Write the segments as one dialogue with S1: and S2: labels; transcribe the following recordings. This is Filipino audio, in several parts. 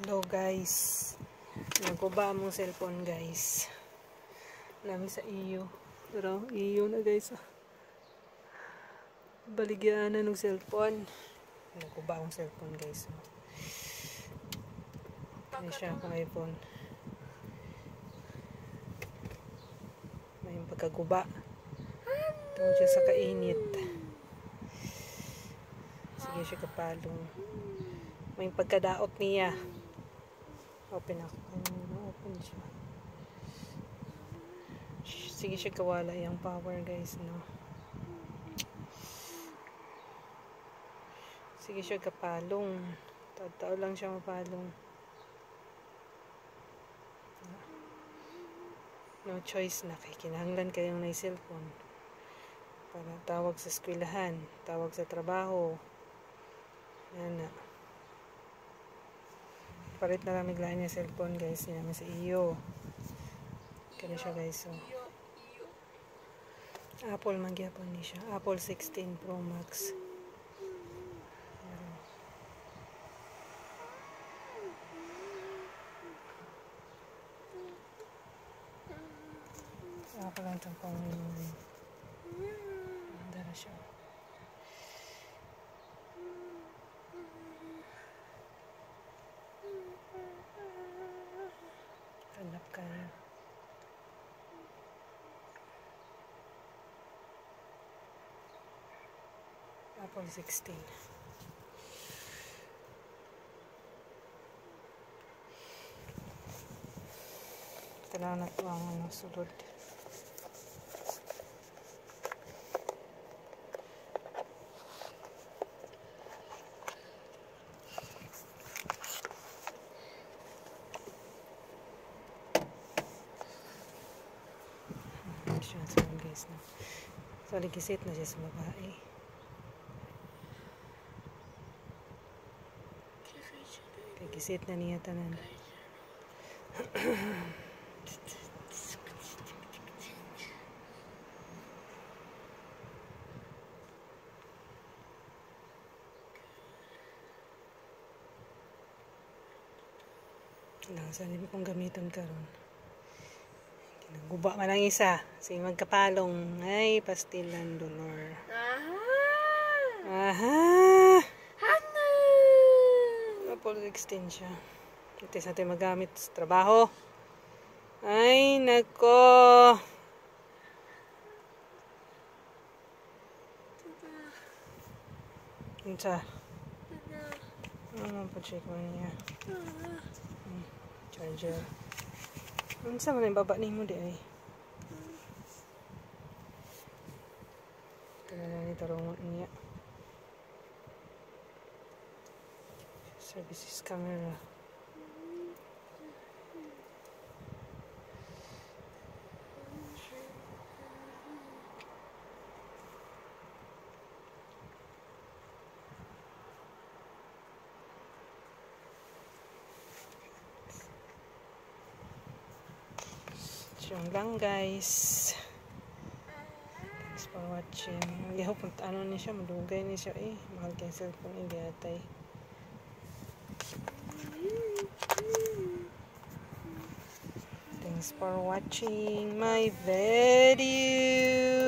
S1: Hello guys, naguba mong cellphone guys. Nami sa iyo, pero iyo na guys. Baligyan na ng cellphone. Naguba mong cellphone guys. Ini siya akong iPhone. May pagkaguba. Tungkol siya sa kainit. Sige siya kapalong. May pagkadaot niya. Open ako. Open siya. Sige siya kawala yung power guys, no. Sige siya kapalong. Tao lang siya mapalong. No choice na kay kinahanglan kayong na cellphone. Para tawag sa eskwelahan, tawag sa trabaho. Yan na. Palit na lang miglaan niya cellphone guys. Yan naman sa iyo. Kaya siya guys. So. Apple magyapon ni siya. Apple 16 Pro Max. Apple lang itong panginoon. Mandara siya. Hanap kayo. Apple 16. Ito lang na ito ang sulod. Siya sa guys na. So, ligisit na siya sa babae. Ligisit na niya tanan. Saan hindi kong gamitan karon. Guba man ang isa. Sige magkapalong. Ay, pastilan dolor. Aha! Hana! Apple 16 siya. Ito sa atin magamit sa trabaho. Ay, nako! Ito. Ano pa check mo niya? Charger. Ano sa mga baba ni mo di ay? Ito na lang itarungan niya. Services camera. Yun lang guys. Thanks for watching. I hope ano ni siya, madugay ni siya eh. Mahal kayong cellphone hindi atay. Thanks for watching my video.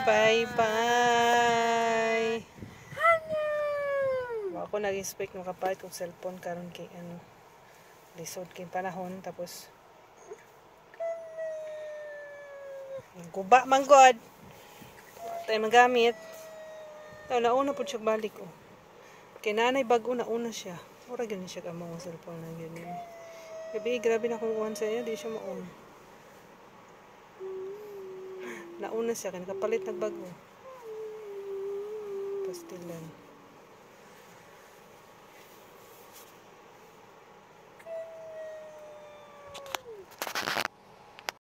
S1: Bye bye. Ako nag-expect makapalit kong cellphone karon kay ano. Lisod kay panahon tapos guba man god. Tayo magamit. Nauna po siya balik oh. Kay nanay bago na una siya. Ora gani siya ka mga cellphone na ganyan. Gabi grabe na kung kuhan sa iya, di siya maon. Nauna siya kay nakapalit nagbago. Pastilan.